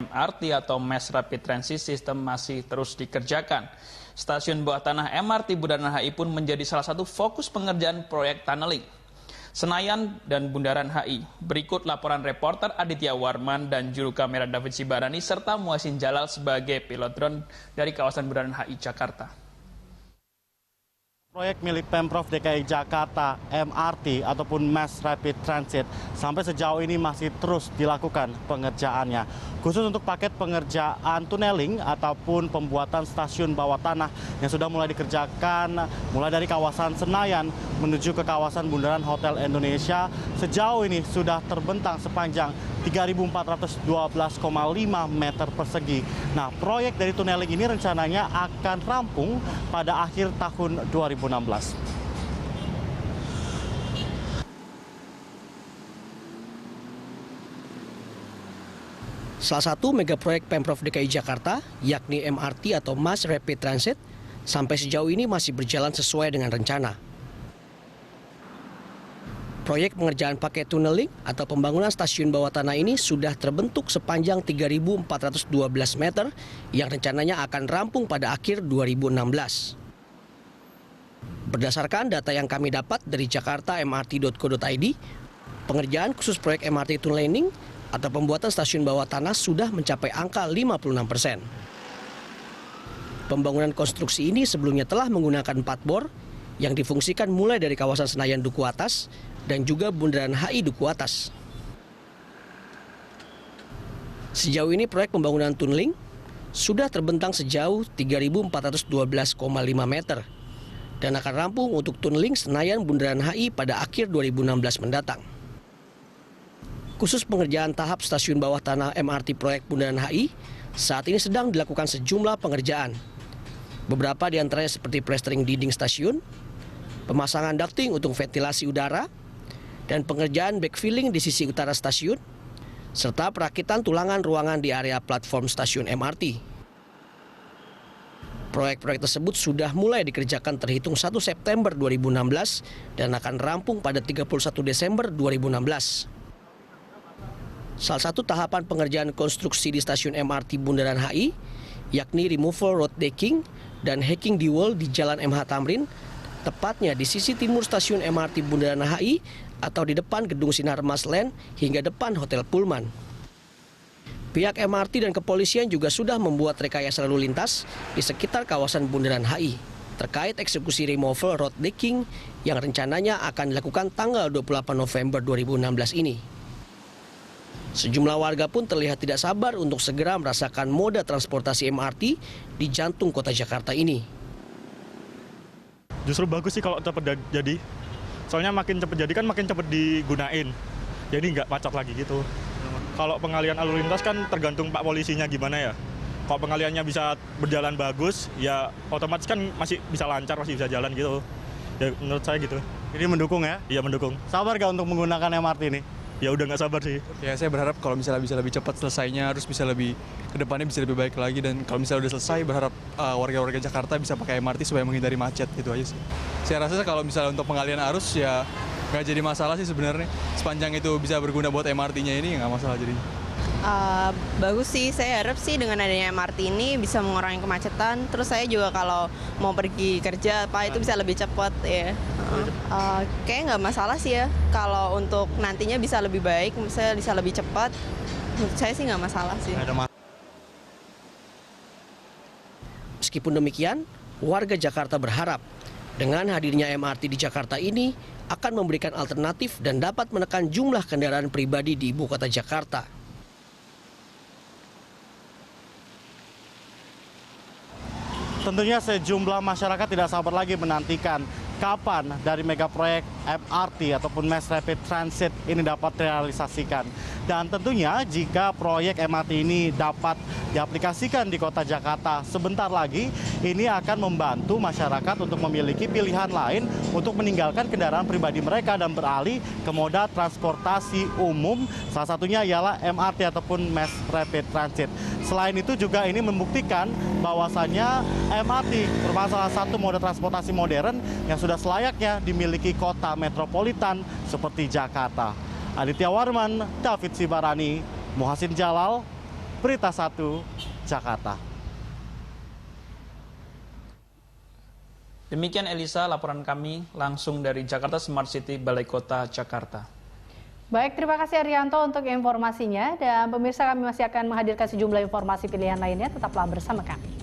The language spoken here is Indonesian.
MRT atau Mass Rapid Transit System masih terus dikerjakan. Stasiun bawah tanah MRT Bundaran HI pun menjadi salah satu fokus pengerjaan proyek tunneling Senayan dan Bundaran HI. Berikut laporan reporter Aditya Warman dan juru kamera David Sibarani serta Muhsin Jalal sebagai pilot drone dari kawasan Bundaran HI Jakarta. Proyek milik Pemprov DKI Jakarta, MRT ataupun Mass Rapid Transit, sampai sejauh ini masih terus dilakukan pengerjaannya. Khusus untuk paket pengerjaan tunneling ataupun pembuatan stasiun bawah tanah yang sudah mulai dikerjakan mulai dari kawasan Senayan menuju ke kawasan Bundaran Hotel Indonesia, sejauh ini sudah terbentang sepanjang 3.412,5 meter persegi. Nah, proyek dari tunneling ini rencananya akan rampung pada akhir tahun 2016. Salah satu mega proyek Pemprov DKI Jakarta, yakni MRT atau Mass Rapid Transit, sampai sejauh ini masih berjalan sesuai dengan rencana. Proyek pengerjaan paket tunneling atau pembangunan stasiun bawah tanah ini sudah terbentuk sepanjang 3.412 meter yang rencananya akan rampung pada akhir 2016. Berdasarkan data yang kami dapat dari jakarta-mrt.co.id, pengerjaan khusus proyek MRT tunneling atau pembuatan stasiun bawah tanah sudah mencapai angka 56%. Pembangunan konstruksi ini sebelumnya telah menggunakan 4 bor yang difungsikan mulai dari kawasan Senayan Duku Atas dan juga Bundaran HI Duku Atas. Sejauh ini proyek pembangunan tunneling sudah terbentang sejauh 3.412,5 meter dan akan rampung untuk tunneling Senayan Bundaran HI pada akhir 2016 mendatang. Khusus pengerjaan tahap stasiun bawah tanah MRT proyek Bundaran HI, saat ini sedang dilakukan sejumlah pengerjaan. Beberapa di antaranya seperti plastering dinding stasiun, pemasangan ducting untuk ventilasi udara, dan pengerjaan backfilling di sisi utara stasiun, serta perakitan tulangan ruangan di area platform stasiun MRT. Proyek-proyek tersebut sudah mulai dikerjakan terhitung 1 September 2016 dan akan rampung pada 31 Desember 2016. Salah satu tahapan pengerjaan konstruksi di stasiun MRT Bundaran HI, yakni removal road decking dan hacking di wall di Jalan MH Tamrin, tepatnya di sisi timur stasiun MRT Bundaran HI atau di depan Gedung Sinarmas Land hingga depan Hotel Pullman. Pihak MRT dan kepolisian juga sudah membuat rekayasa lalu lintas di sekitar kawasan Bundaran HI terkait eksekusi removal road decking yang rencananya akan dilakukan tanggal 28 November 2016 ini. Sejumlah warga pun terlihat tidak sabar untuk segera merasakan moda transportasi MRT di jantung kota Jakarta ini. Justru bagus sih kalau cepat jadi. Soalnya makin cepat jadi kan makin cepat digunain. Jadi nggak macet lagi gitu. Kalau pengalian lalu lintas kan tergantung Pak Polisinya gimana ya. Kalau pengaliannya bisa berjalan bagus, ya otomatis kan masih bisa lancar, masih bisa jalan gitu. Ya menurut saya gitu. Jadi mendukung ya? Iya mendukung. Sabar nggak untuk menggunakan MRT ini? Ya udah nggak sabar sih. Ya saya berharap kalau misalnya bisa lebih cepat selesainya, harus bisa lebih kedepannya bisa lebih baik lagi, dan kalau misalnya udah selesai berharap warga-warga Jakarta bisa pakai MRT supaya menghindari macet, gitu aja sih. Saya rasa kalau misalnya untuk pengalian arus ya nggak jadi masalah sih sebenarnya, sepanjang itu bisa berguna buat MRT-nya ini nggak masalah jadinya. Bagus sih, saya harap sih dengan adanya MRT ini bisa mengurangi kemacetan. Terus saya juga kalau mau pergi kerja itu bisa lebih cepat ya. Kayaknya nggak masalah sih ya. Kalau untuk nantinya bisa lebih baik, misalnya bisa lebih cepat, menurut saya sih nggak masalah sih. Meskipun demikian, warga Jakarta berharap dengan hadirnya MRT di Jakarta ini akan memberikan alternatif dan dapat menekan jumlah kendaraan pribadi di ibu kota Jakarta. Tentunya sejumlah masyarakat tidak sabar lagi menantikan kapan dari mega proyek MRT ataupun Mass Rapid Transit ini dapat realisasikan. Dan tentunya jika proyek MRT ini dapat diaplikasikan di kota Jakarta sebentar lagi, ini akan membantu masyarakat untuk memiliki pilihan lain untuk meninggalkan kendaraan pribadi mereka dan beralih ke moda transportasi umum, salah satunya ialah MRT ataupun Mass Rapid Transit. Selain itu juga ini membuktikan bahwasannya MRT merupakan salah satu moda transportasi modern yang sudah selayaknya dimiliki kota metropolitan seperti Jakarta. Aditya Warman, David Sibarani, Muhsin Jalal, Berita 1, Jakarta. Demikian Elisa, laporan kami langsung dari Jakarta Smart City, Balai Kota Jakarta. Baik, terima kasih Arianto untuk informasinya. Dan pemirsa, kami masih akan menghadirkan sejumlah informasi pilihan lainnya. Tetaplah bersama kami.